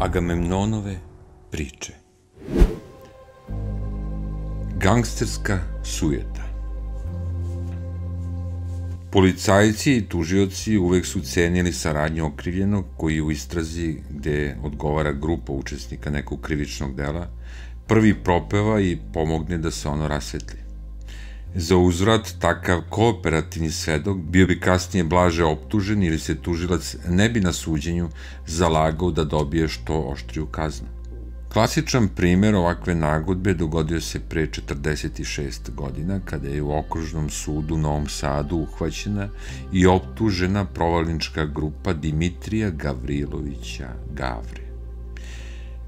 Agamemnonove priče. Gangsterska sujeta. Policajci i tužioci uvek su cenili saradnju okrivljenog koji u istrazi gde odgovara grupa učesnika nekog krivičnog dela prvi propeva i pomogne da se ono rasvetli. Za uzvrat, takav kooperativni svedok bio bi kasnije blaže optužen ili se tužilac ne bi na suđenju zalagao da dobije što oštriju kaznu. Klasičan primer ovakve nagodbe dogodio se pre 46 godina kada je u okružnom sudu u Novom Sadu uhvaćena i optužena provalnička grupa Dimitrija Gavrilovića Gavre.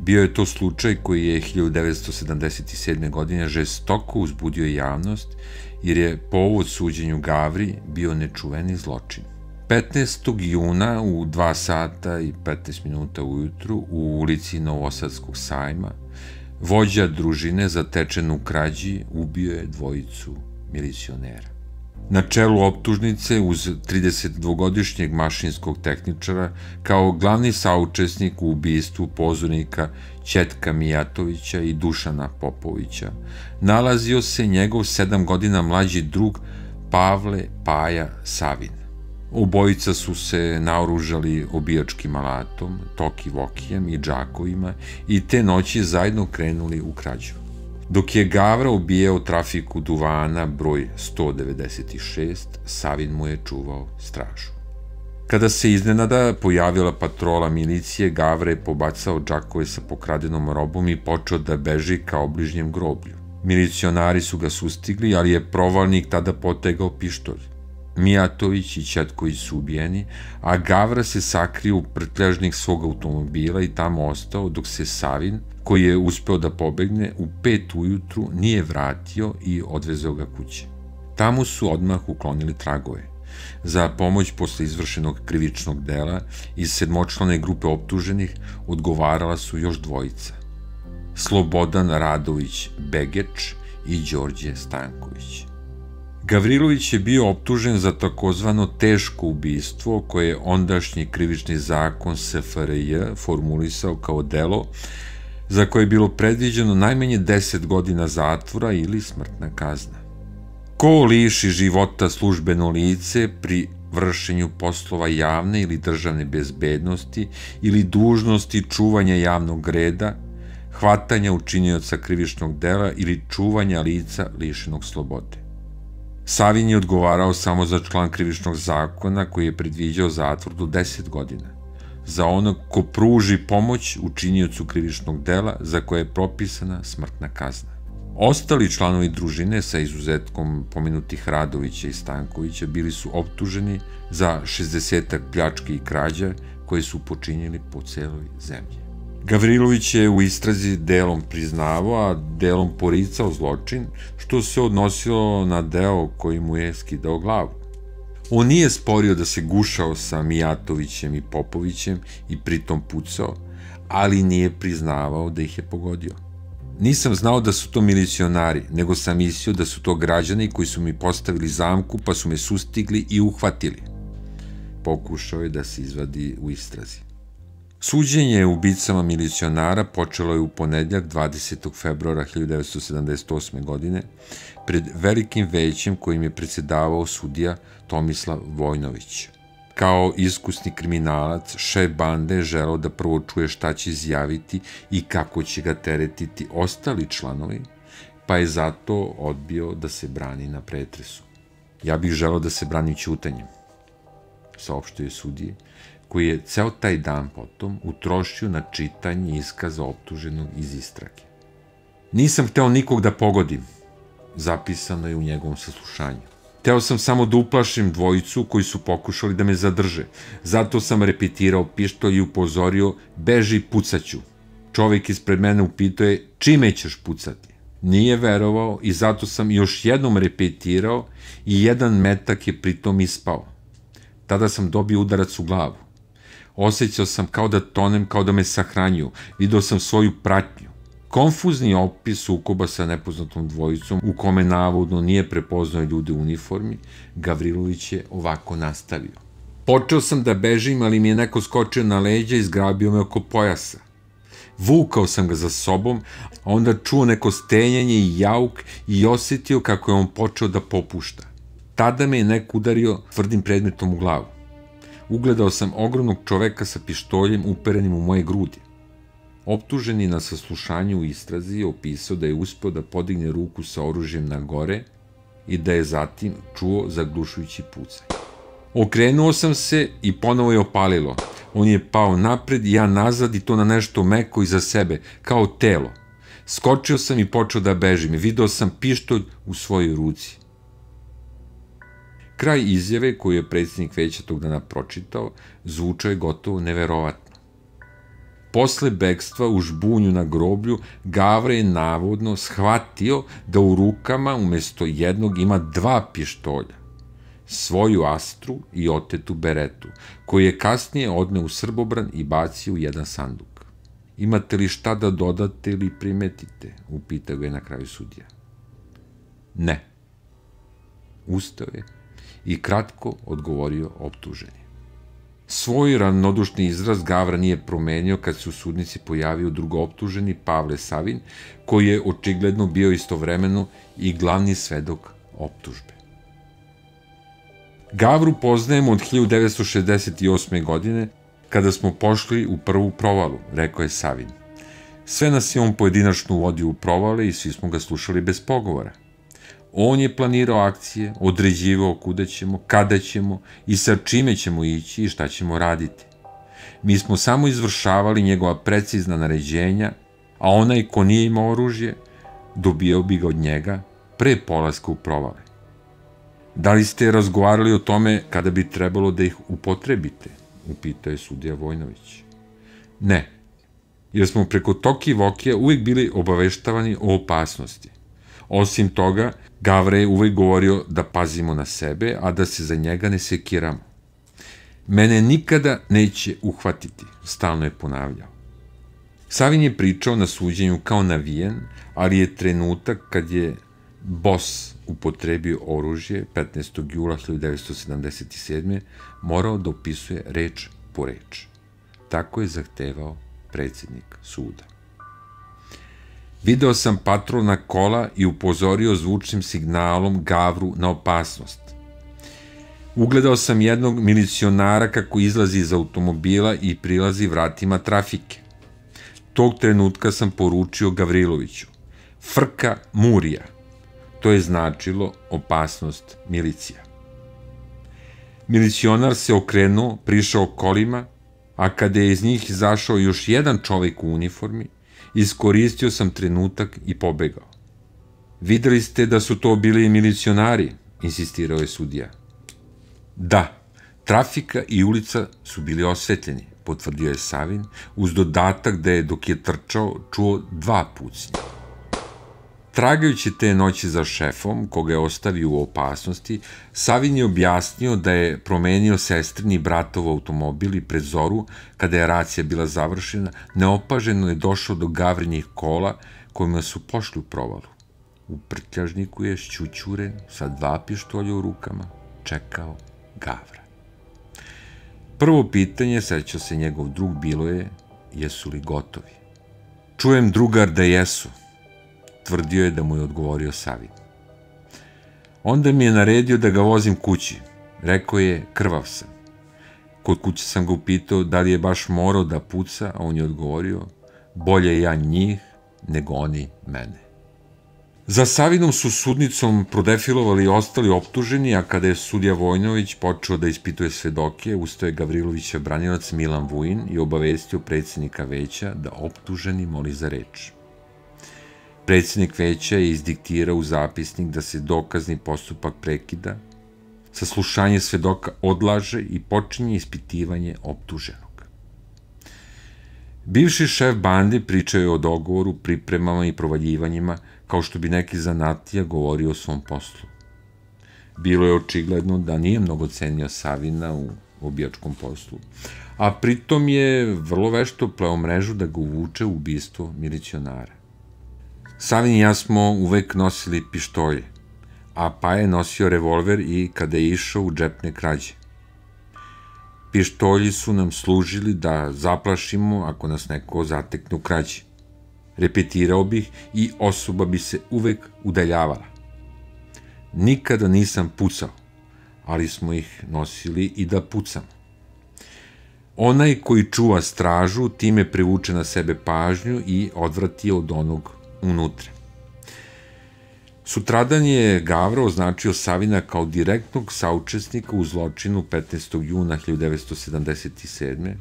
Bio je to slučaj koji je 1977. godine žestoko uzbudio javnost jer je povod suđenju Gavri bio nečuveni zločin. 15. juna u 2 sata i 15 minuta ujutru u ulici Novosadskog sajma vođa družine zatečen u krađi ubio je dvojicu milicionera. Na čelu optužnice uz 32-godišnjeg mašinskog tehničara kao glavni saučesnik u ubistvu pozornika Ćetka Mijatovića i Dušana Popovića nalazio se njegov 7 godina mlađi drug Pavle Paja Savin. Obojica su se naoružali obijačkim alatom, toki-vokijem i džakovima i te noći zajedno krenuli u krađu. Dok je Gavra ubijao trafiku duvana broj 196, Savin mu je čuvao stražu. Kada se iznenada pojavila patrola milicije, Gavra je pobacao džakove sa pokradenom robom i počeo da beži ka obližnjem groblju. Milicionari su ga sustigli, ali je provalnik tada potegao pištolj. Mijatović i Ćetković su ubijeni, a Gavra se sakrio u prtljažnik svog automobila i tamo ostao dok se Savin, koji je uspeo da pobegne, u 5 ujutru nije vratio i odvezao ga kuće. Tamo su odmah uklonili tragove. Za pomoć posle izvršenog krivičnog dela iz 7-člane grupe optuženih odgovarala su još dvojica. Slobodan Radović Begeč i Đorđe Stanković. Gavrilović je bio optužen za takozvano teško ubistvo koje je ondašnji krivični zakon SFRJ formulisao kao delo za koje je bilo predviđeno najmanje 10 godina zatvora ili smrtna kazna. Ko liši života službeno lice pri vršenju poslova javne ili državne bezbednosti ili dužnosti čuvanja javnog reda, hvatanja učinioca krivičnog dela ili čuvanja lica lišenog slobode. Savin je odgovarao samo za član krivičnog zakona koji je predviđao zatvor do 10 godina, za onog ko pruži pomoć učiniocu krivičnog dela za koje je propisana smrtna kazna. Ostali članovi družine, sa izuzetkom pomenutih Radovića i Stankovića, bili su optuženi za 60 pljački i krađa koje su počinjeni po celoj zemlji. Gavrilović je u istrazi delom priznavao, a delom poricao zločin, što se odnosilo na deo koji mu je skidao glavu. On nije sporio da se gušao sa Mijatovićem i Popovićem i pritom pucao, ali nije priznavao da ih je pogodio. Nisam znao da su to milicionari, nego sam mislio da su to građani koji su mi postavili zamku pa su me sustigli i uhvatili. Pokušao je da se izvadi u istrazi. Suđenje ubicama milicionara počelo je u ponedjeljak 20. februara 1978. godine pred velikim većem kojim je predsedavao sudija Tomislav Vojnović. Kao iskusni kriminalac, šef bande je želeo da prvo čuje šta će izjaviti i kako će ga teretiti ostali članovi, pa je zato odbio da se brani na pretresu. Ja bih želeo da se branim ćutanjem, saopštio je sudije, koji je ceo taj dan potom utrošio na čitanje iskaza optuženog iz istrage. Nisam hteo nikog da pogodim, zapisano je u njegovom saslušanju. Hteo sam samo da uplašim dvojicu koji su pokušali da me zadrže. Zato sam repetirao pištolj i upozorio, beži, pucaću. Čovek ispred mene upitao je, čime ćeš pucati? Nije verovao i zato sam još jednom repetirao i jedan metak je pritom ispao. Tada sam dobio udarac u glavu. Osjećao sam kao da tonem, kao da me sahranjuju. Video sam svoju pratnju. Konfuzni opis sukoba sa nepoznatom dvojicom, u kome navodno nije prepoznao ljude u uniformi, Gavrilović je ovako nastavio. Počeo sam da bežim, ali mi je neko skočio na leđa i zgrabio me oko pojasa. Vukao sam ga za sobom, a onda čuo neko stenjanje i jauk i osjetio kako je on počeo da popušta. Tada me je neko udario tvrdim predmetom u glavu. Ugledao sam ogromnog čoveka sa pištoljem uperenim u moje grudi. Optuženi na saslušanju u istrazi je opisao da je uspeo da podigne ruku sa oružjem na gore i da je zatim čuo zaglušujući pucaj. Okrenuo sam se i ponovo je opalilo. On je pao napred i ja nazad i to na nešto meko iza sebe, kao telo. Skočio sam i počeo da bežim i video sam pištolj u svojoj ruci. Kraj izjave koju je predsjednik veća tog dana pročitao zvučao je gotovo neverovatno. Posle bekstva u žbunju na groblju, Gavra je navodno shvatio da u rukama umesto jednog ima 2 pištolja, svoju Astru i otetu Beretu, koju je kasnije odneo u Srbobran i bacio u jedan sanduk. Imate li šta da dodate ili primetite? Upitao ga je na kraju sudija. Ne. Ustao je i kratko odgovorio optuženi. Svoj ravnodušni izraz Gavra nije promenio kad se u sudnici pojavio drugooptuženi Pavle Savin, koji je očigledno bio istovremeno i glavni svedok optužbe. Gavru poznajemo od 1968. godine, kada smo pošli u prvu provalu, rekao je Savin. Sve nas je on pojedinačno uvodio u provale i svi smo ga slušali bez pogovora. On je planirao akcije, određivao kuda ćemo, kada ćemo i sa čime ćemo ići i šta ćemo raditi. Mi smo samo izvršavali njegova precizna naređenja, a onaj ko nije imao oružje, dobijao bi ga od njega pre polaska u provale. Da li ste razgovarali o tome kada bi trebalo da ih upotrebite? Upitao je sudija Vojnović. Ne, jer smo preko Toki i Vokija uvijek bili obaveštavani o opasnosti. Osim toga, Gavra je uvijek govorio da pazimo na sebe, a da se za njega ne sekiramo. Mene nikada neće uhvatiti, stalno je ponavljao. Savin je pričao na suđenju kao navijen, ali je trenutak kad je Bos upotrebio oružje 15. jula 1977. morao da opisuje reč po reč. Tako je zahtevao predsjednik suda. Video sam patrolna kola i upozorio zvučnim signalom Gavru na opasnost. Ugledao sam jednog milicionara kako izlazi iz automobila i prilazi vratima trafike. Tog trenutka sam poručio Gavriloviću: frka Murija. To je značilo opasnost milicija. Milicionar se okrenuo, prišao kolima, a kada je iz njih izašao još jedan čovek u uniformi, iskoristio sam trenutak i pobegao. Videli ste da su to bili milicionari, insistirao je sudija. Da, trafika i ulica su bili osvetljeni, potvrdio je Savin, uz dodatak da je dok je trčao čuo 2 pucnja. Tragajući te noći za šefom, koga je ostavio u opasnosti, Savin je objasnio da je promenio sestrini bratov automobil i pred zoru, kada je racija bila završena, neopaženo je došao do Gavrinih kola kojima su pošli u provalu. U prtljažniku je šćućuren sa 2 pištolja u rukama čekao Gavra. Prvo pitanje, seća se njegov drug, bilo je: jesu li gotovi? Čujem, drugar, da jesu, tvrdio je da mu je odgovorio Savin. Onda mi je naredio da ga vozim kući. Rekao je: krvav sam. Kod kuće sam ga upitao da li je baš morao da puca, a on je odgovorio: bolje ja njih nego oni mene. Za Savinom su sudnicom prodefilovali ostali optuženi, a kada je sudija Vojnović počeo da ispituje svedoke, ustao je Gavrilovićev branilac Milan Vujin i obavestio predsjednika veća da optuženi moli za reč. Predsjednik veća je izdiktirao u zapisnik da se dokazni postupak prekida, saslušanje svedoka odlaže i počinje ispitivanje optuženog. Bivši šef bande pričao je o dogovoru, pripremama i provaljivanjima, kao što bi neki zanatlija govorio o svom poslu. Bilo je očigledno da nije mnogo cenio Savina u ubijačkom poslu, a pritom je vrlo vešto pleo mrežu da ga uvuče u ubistvo milicionara. Savin i ja smo uvek nosili pištolje, a pa je nosio revolver i kada je išao u džepne krađe. Pištolji su nam služili da zaplašimo ako nas neko zatekne u krađi. Repetirao bih i osoba bi se uvek udaljavala. Nikada nisam pucao, ali smo ih nosili i da pucamo. Onaj koji čuva stražu time privuče na sebe pažnju i odvrati od onog unutra. Sutradan je Gavra označio Savina kao direktnog saučesnika u zločinu 15. juna 1977.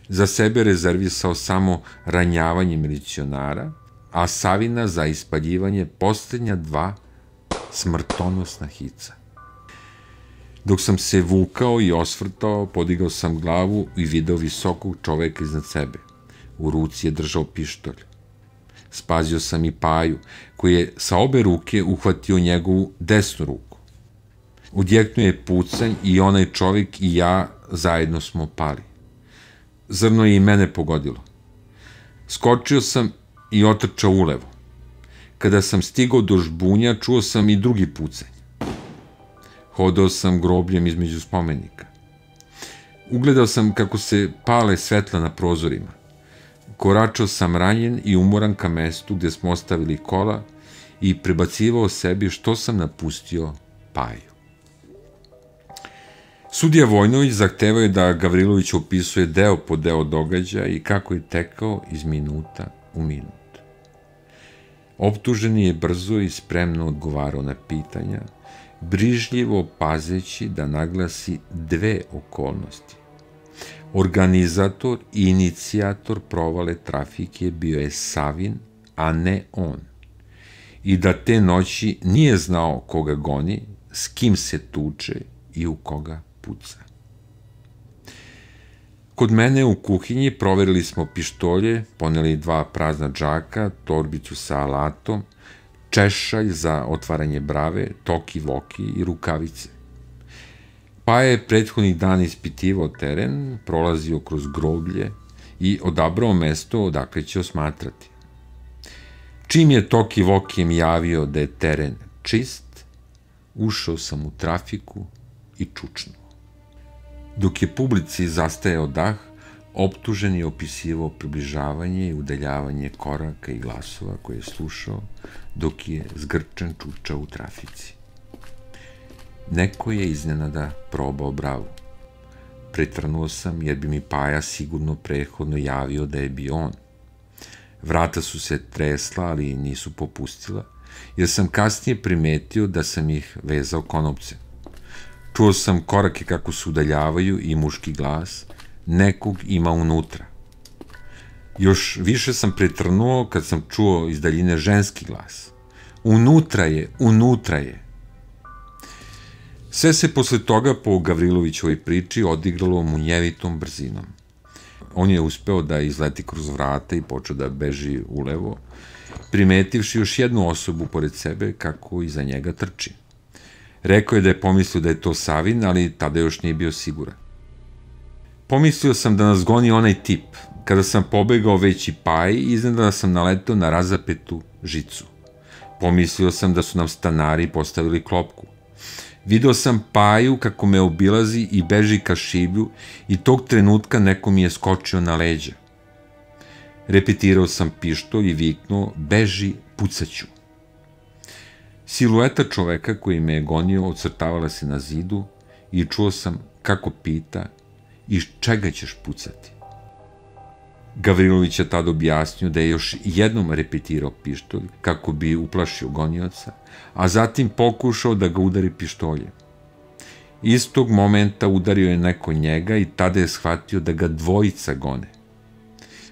Za sebe rezervisao samo ranjavanje milicionara, a Savina za ispaljivanje poslednja 2 smrtonosna hica. Dok sam se vukao i osvrtao, podigao sam glavu i video visokog čoveka iznad sebe. U ruci je držao pištolj. Spazio sam i Paju, koji je sa obe ruke uhvatio njegovu desnu ruku. Odjeknuo je pucanj i onaj čovek i ja zajedno smo pali. Zrno je i mene pogodilo. Skočio sam i otrčao ulevo. Kada sam stigao do žbunja, čuo sam i drugi pucanj. Hodao sam grobljem između spomenika. Ugledao sam kako se pale svetla na prozorima. Koračao sam ranjen i umoran ka mestu gde smo ostavili kola i prebacivao sebi što sam napustio Paju. Sudija Vojnović zahtevao je da Gavrilović opisuje deo po deo događaja i kako je tekao iz minuta u minut. Optuženi je brzo i spremno odgovarao na pitanja, brižljivo pazeći da naglasi 2 okolnosti. Organizator i inicijator provale trafike bio je Savin, a ne on. I da te noći nije znao koga goni, s kim se tuče i u koga puca. Kod mene u kuhinji proverili smo pištolje, poneli 2 prazna džaka, torbicu sa alatom, češalj za otvaranje brave, toki-voki i rukavice. Pa je prethodnih dana ispitivao teren, prolazio kroz groblje i odabrao mesto odakle će osmatrati. Čim je toki-vokijem javio da je teren čist, ušao sam u trafiku i čučnuo. Dok je publici zastajao dah, optužen je opisivao približavanje i udaljavanje koraka i glasova koje je slušao dok je zgrčan čučao u trafici. Neko je iznenada probao bravu. Pretrnuo sam jer bi mi Paja sigurno prethodno javio da je bio on. Vrata su se tresla, ali nisu popustila, jer sam kasnije primetio da sam ih vezao konopcem. Čuo sam korake kako se udaljavaju i muški glas, nekog ima unutra. Još više sam pretrnuo kad sam čuo iz daljine ženski glas. Unutra je, unutra je. Sve se posle toga po Gavrilovićovoj priči odigralo munjevitom brzinom. On je uspeo da izleti kroz vrata i počeo da beži ulevo, primetivši još jednu osobu pored sebe kako iza njega trči. Rekao je da je pomislio da je to Savin, ali tada još nije bio siguran. Pomislio sam da nas goni onaj tip. Kada sam pobegao veći Paj, iznenada sam naletao na razapetu žicu. Pomislio sam da su nam stanari postavili klopku. Video sam Paju kako me obilazi i beži ka šiblju i tog trenutka neko mi je skočio na leđa. Repetirao sam pištolj i viknuo, beži, pucaću. Silueta čoveka koji me je gonio ocrtavala se na zidu i čuo sam kako pita, iz čega ćeš pucati? Gavrilović je tada objasnio da je još jednom repetirao pištolj kako bi uplašio gonioca, a zatim pokušao da ga udari pištoljem. Istog momenta udario je neko njega i tada je shvatio da ga dvojica gone.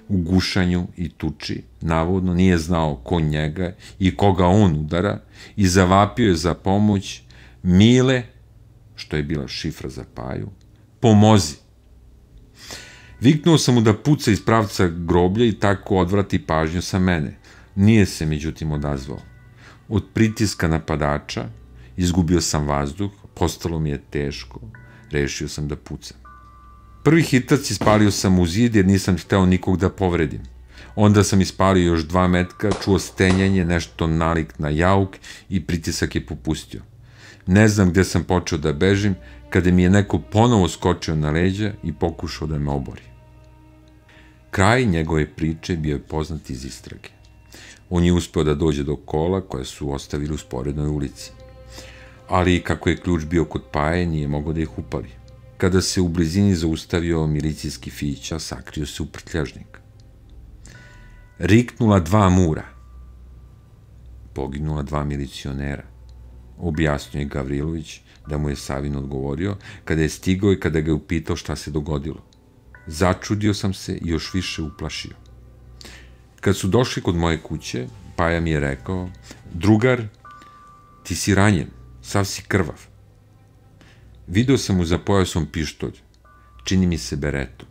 U gušanju i tuči, navodno nije znao ko njega i koga on udara i zavapio je za pomoć, Mile, što je bila šifra za Paju, pomozi. Viknuo sam mu da puca iz pravca groblja i tako odvrati pažnju sa mene. Nije se međutim odazvao. Od pritiska napadača izgubio sam vazduh, postalo mi je teško, rešio sam da pucam. Prvi hitac ispalio sam u zid jer nisam hteo nikog da povredim. Onda sam ispalio još 2 metka, čuo stenjanje, nešto nalik na jauk i pritisak je popustio. Ne znam gde sam počeo da bežim, kada mi je neko ponovo skočio na leđa i pokušao da me obori. Kraj njegove priče bio je poznat iz istrage. On je uspeo da dođe do kola koje su ostavili u sporednoj ulici. Ali kako je ključ bio kod Paje, nije mogao da ih upali. Kada se u blizini zaustavio milicijski fića, sakrio se u prtljažnik. Riknula 2 mura. Poginula 2 milicionera. Objasnio je Gavrilović da mu je Savin odgovorio kada je stigao i kada ga je upitao šta se dogodilo. Začudio sam se i još više uplašio. Kad su došli kod moje kuće, Paja mi je rekao: drugar, ti si ranjen, sav si krvav. Video sam mu za pojasom pištolj, čini mi se beretu.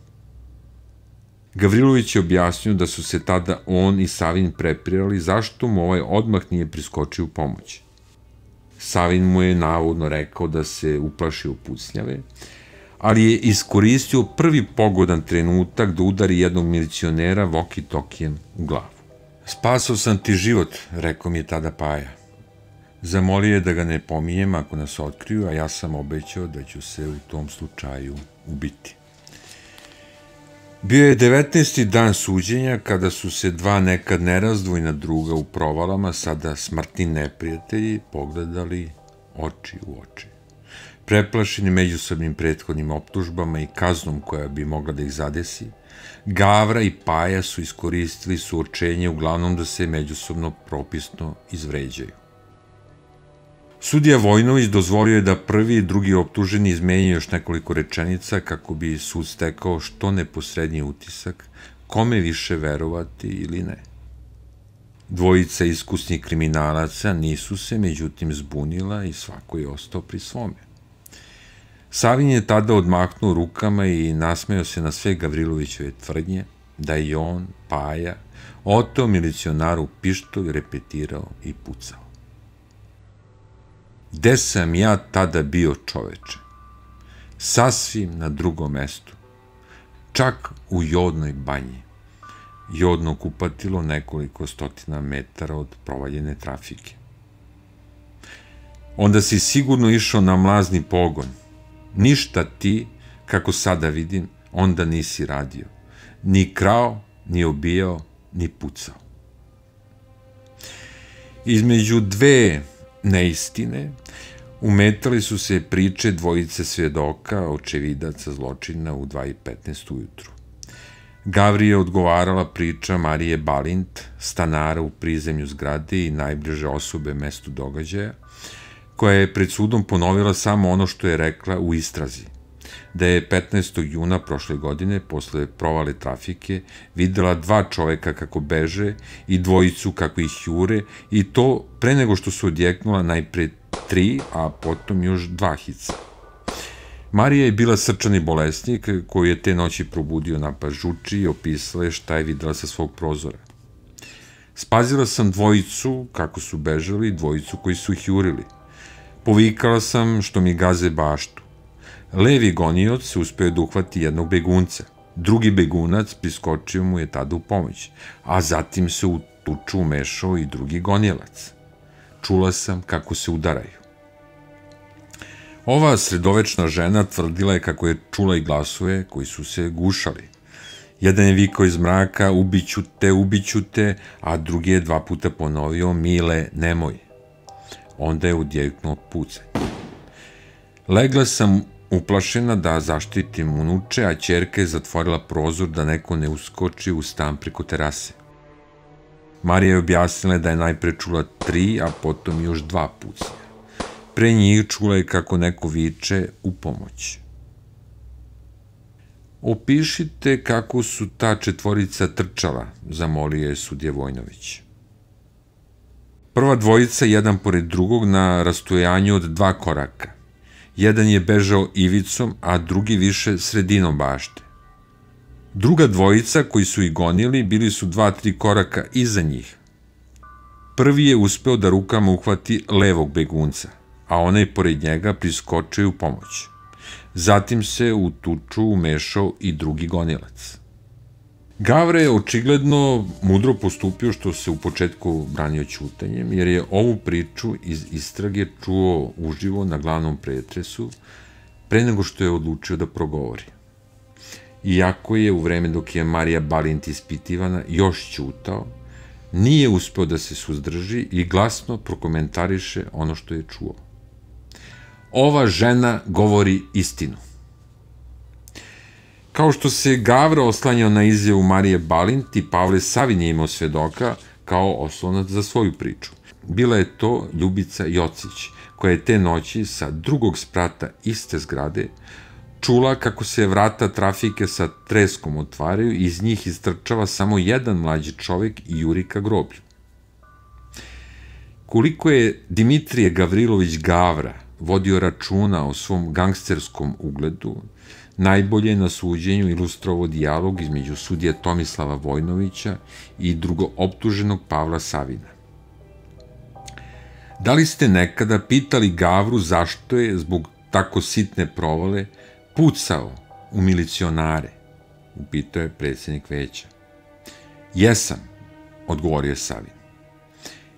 Gavrilović je objasnio da su se tada on i Savin prepirali zašto mu ovaj odmah nije priskočio u pomoć. Savin mu je navodno rekao da se uplašio pucnjave, ali je iskoristio prvi pogodan trenutak da udari jednog milicionera walkie-talkijem u glavu. Spasao sam ti život, rekao mi je tada Paja. Zamolio je da ga ne pominjem ako nas otkriju, a ja sam obećao da ću se u tom slučaju ubiti. Bio je 19. dan suđenja kada su se 2 nekad nerazdvojna druga u provalama, sada smrtni neprijatelji, pogledali oči u oči. Preplašeni međusobnim prethodnim optužbama i kaznom koja bi mogla da ih zadesi, Gavra i Paja su iskoristili suočenje uglavnom da se međusobno propisno izvređaju. Sudija Vojnović dozvolio je da prvi i drugi optuženi izmenjaju još nekoliko rečenica kako bi sud stekao što neposredniji utisak kome više verovati ili ne. Dvojica iskusnih kriminalaca nisu se međutim zbunila i svako je ostao pri svome. Savin je tada odmahnuo rukama i nasmejao se na sve Gavrilovićeve tvrdnje da je on, Paja, oteo milicionaru pištolj, repetirao i pucao. Gde sam ja tada bio, čoveče? Sasvim na drugom mestu. Čak u Jodnoj banji. Jodno kupatilo nekoliko stotina metara od provaljene trafike. Onda si sigurno išao na mlazni pogon. Ništa ti, kako sada vidim, onda nisi radio. Ni krao, ni obijao, ni pucao. Između 2 neistine umetali su se priče dvojice svedoka, očevidaca zločina u 2:15 ujutru. Gavri je odgovarala priča Marije Balint, stanara u prizemlju zgrade i najbliže osobe mestu događaja, koja je pred sudom ponovila samo ono što je rekla u istrazi, da je 15. juna prošle godine, posle provale trafike, videla 2 čoveka kako beže i dvojicu kako ih jure, i to pre nego što su odjeknula najpre 3, a potom još 2 hica. Marija je bila srčani bolesnik koju je te noći probudio napad žuči i opisala je šta je videla sa svog prozora. Spazila sam dvojicu kako su bežali, dvojicu koji su ih jurili. Povikala sam što mi gaze baštu. Levi gonioc se uspeo da uhvati jednog begunca. Drugi begunac priskočio mu je tada u pomoć, a zatim se u tuču umešao i drugi gonilac. Čula sam kako se udaraju. Ova sredovečna žena tvrdila je kako je čula i glasove koji su se gušali. Jedan je vikao iz mraka: ubiću te, a drugi je 2 puta ponovio: Mile, nemoj. Onda je odjeknuo pucanje. Legla sam uplašena da zaštitim unuče, a ćerka je zatvorila prozor da neko ne uskoči u stan preko terase. Marija je objasnila da je najpre čula 3, a potom još 2 pucanja. Pre njih čula je kako neko viče u pomoć. Opišite kako su ta 4 trčala, zamolio je sudija Vojnović. Prva dvojica jedan pored drugog na rastojanju od 2 koraka. Jedan je bežao ivicom, a drugi više sredinom bašte. Druga dvojica koji su ih gonili bili su 2-3 koraka iza njih. Prvi je uspeo da rukama uhvati levog begunca, a onaj pored njega priskočio u pomoć. Zatim se u tuču umešao i drugi gonilac. Gavra je očigledno mudro postupio što se u početku branio ćutanjem, jer je ovu priču iz istrage čuo uživo na glavnom pretresu pre nego što je odlučio da progovori. Iako je u vreme dok je Marija Balint ispitivana još ćutao, nije uspeo da se suzdrži i glasno prokomentariše ono što je čuo. Ova žena govori istinu. Kao što se Gavra oslanjao na izjavu Marije Balint i Pavle Savin je imao svedoka kao oslonac za svoju priču. Bila je to Ljubica Jocić, koja je te noći sa drugog sprata iste zgrade čula kako se vrata trafike sa treskom otvaraju i iz njih istrčava samo jedan mlađi čovek i juri ka groblju. Koliko je Dimitrije Gavrilović Gavra vodio računa o svom gangsterskom ugledu, najbolje na suđenju ilustrovao dijalog između sudije Tomislava Vojnovića i drugooptuženog Pavla Savina. Da li ste nekada pitali Gavru zašto je zbog tako sitne provale pucao u milicionare? Upitao je predsjednik veća. Jesam, odgovorio je Savin.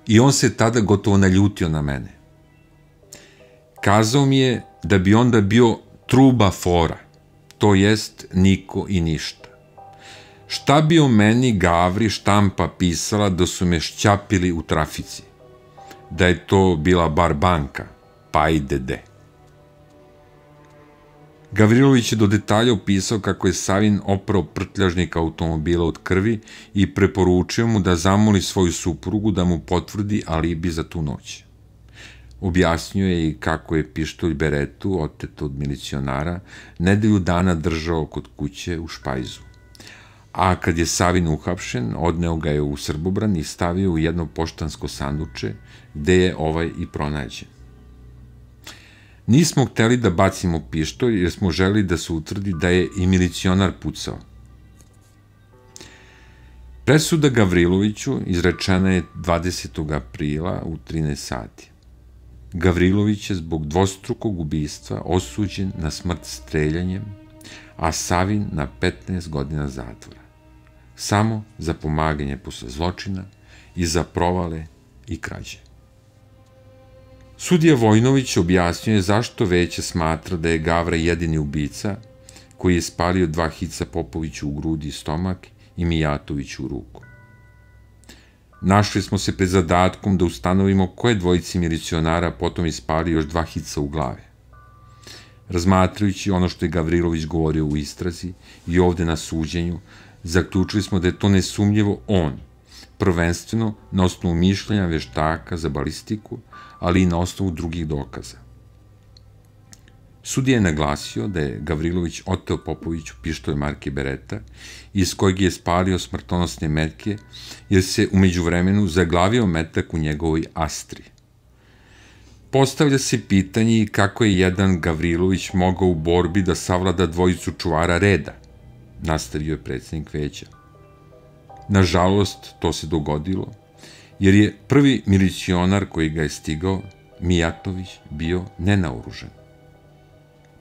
I on se tada gotovo naljutio na mene. Kazao mi je da bi onda bio truba fora, to jest niko i ništa. Šta bi o meni Gavri štampa pisala da su me šćapili u trafici? Da je to bila bar banka, pa i dede. Gavrilović je do detalja opisao kako je Savin oprao prtljažnik automobila od krvi i preporučio mu da zamoli svoju suprugu da mu potvrdi alibi za tu noć. Objasnio je i kako je pištolj Beretu, otet od milicionara, nedelju dana držao kod kuće u špajzu. A kad je Savin uhapšen, odneo ga je u Srbobran i stavio u jedno poštansko sanduče, gde je ovaj i pronađen. Nismo hteli da bacimo pištolj, jer smo želeli da se utvrdi da je i milicionar pucao. Presuda Gavriloviću izrečena je 20. aprila u 13 sati. Gavrilović je zbog dvostrukog ubistva osuđen na smrt streljanjem, a Savin na 15 godina zatvora. Samo za pomaganje posle zločina i za provale i krađe. Sudija Vojnović objasnio je zašto veće smatra da je Gavra jedini ubica koji je spalio 2 hica Popoviću u grudi i stomak i Mijatoviću u ruku. Našli smo se pred zadatkom da ustanovimo koje dvojici milicionara potom ispali još 2 hica u glave. Razmatrajući ono što je Gavrilović govorio u istrazi i ovde na suđenju, zaključili smo da je to nesumnjivo on, prvenstveno na osnovu mišljenja veštaka za balistiku, ali i na osnovu drugih dokaza. Sudija je naglasio da je Gavrilović oteo Popoviću pištolj marke Beretta, iz kojeg je spalio smrtonosne metke, jer se u međuvremenu zaglavio metak u njegovoj astri. Postavlja se pitanje kako je jedan Gavrilović mogao u borbi da savlada dvojicu čuvara reda, nastavio je predsjednik veća. Nažalost, to se dogodilo, jer je prvi milicionar koji ga je stigao, Mijatović, bio nenaoružan.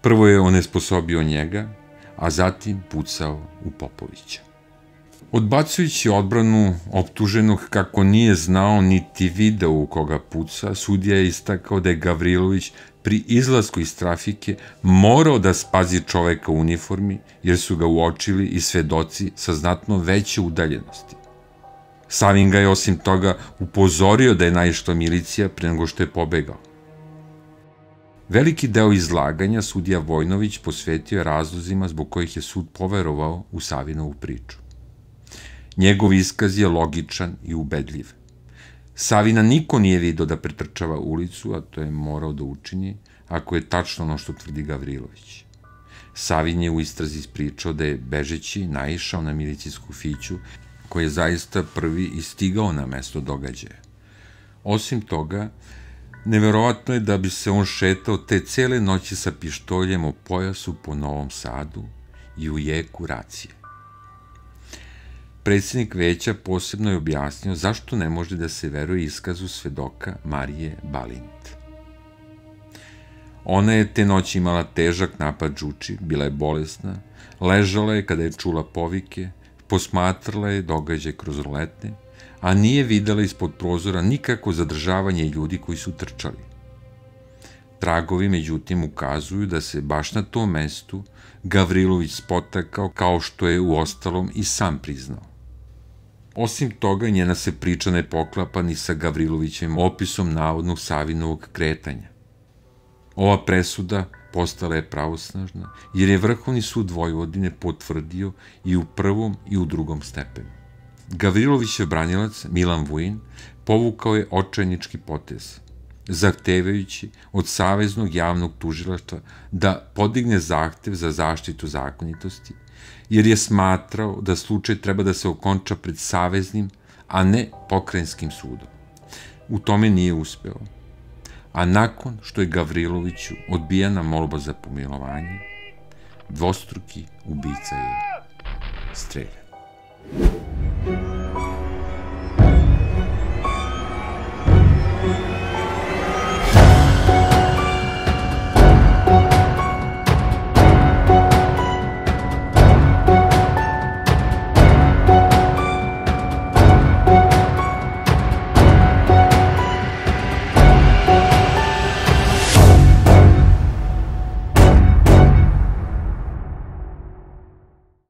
Prvo je onesposobio njega, a zatim pucao u Popovića. Odbacujući odbranu optuženog kako nije znao niti video u koga puca, sudija je istakao da je Gavrilović pri izlasku iz trafike morao da spazi čoveka u uniformi, jer su ga uočili i svedoci sa znatno veće udaljenosti. Savin ga je osim toga upozorio da je naišla milicija pre nego što je pobegao. Veliki deo izlaganja sudija Vojnović posvetio je razlozima zbog kojih je sud poverovao u Savinovu priču. Njegov iskaz je logičan i ubedljiv. Savina niko nije video da pretrčava ulicu, a to je morao da učini, ako je tačno ono što tvrdi Gavrilović. Savin je u istrazi ispričao da je bežeći naišao na milicijsku fiću, koji je zaista prvi i stigao na mesto događaja. Osim toga, neverovatno je da bi se on šetao te cele noći sa pištoljem o pojasu po Novom Sadu i u jeku racije. Predsjednik veća posebno je objasnio zašto ne može da se veruje iskazu svedoka Marije Balint. Ona je te noći imala težak napad žuči, bila je bolesna, ležala je kada je čula povike, posmatrala je događaj kroz roletne, a nije videla ispod prozora nikako zadržavanje ljudi koji su trčali. Tragovi, međutim, ukazuju da se baš na tom mestu Gavrilović spotakao, kao što je u ostalom i sam priznao. Osim toga, njena se priča ne poklapa ni sa Gavrilovićem opisom navodnog Savinovog kretanja. Ova presuda postala je pravosnažna, jer je Vrhovni sud Vojvodine potvrdio i u prvom i u drugom stepenu. Gavrilovićev branilac, Milan Vujin, povukao je očajnički potez, zahtevajući od Saveznog javnog tužilaštva da podigne zahtev za zaštitu zakonitosti, jer je smatrao da slučaj treba da se okonča pred Saveznim, a ne Pokrajinskim sudom. U tome nije uspeo, a nakon što je Gavriloviću odbijena molba za pomilovanje, dvostruki ubica je streljan.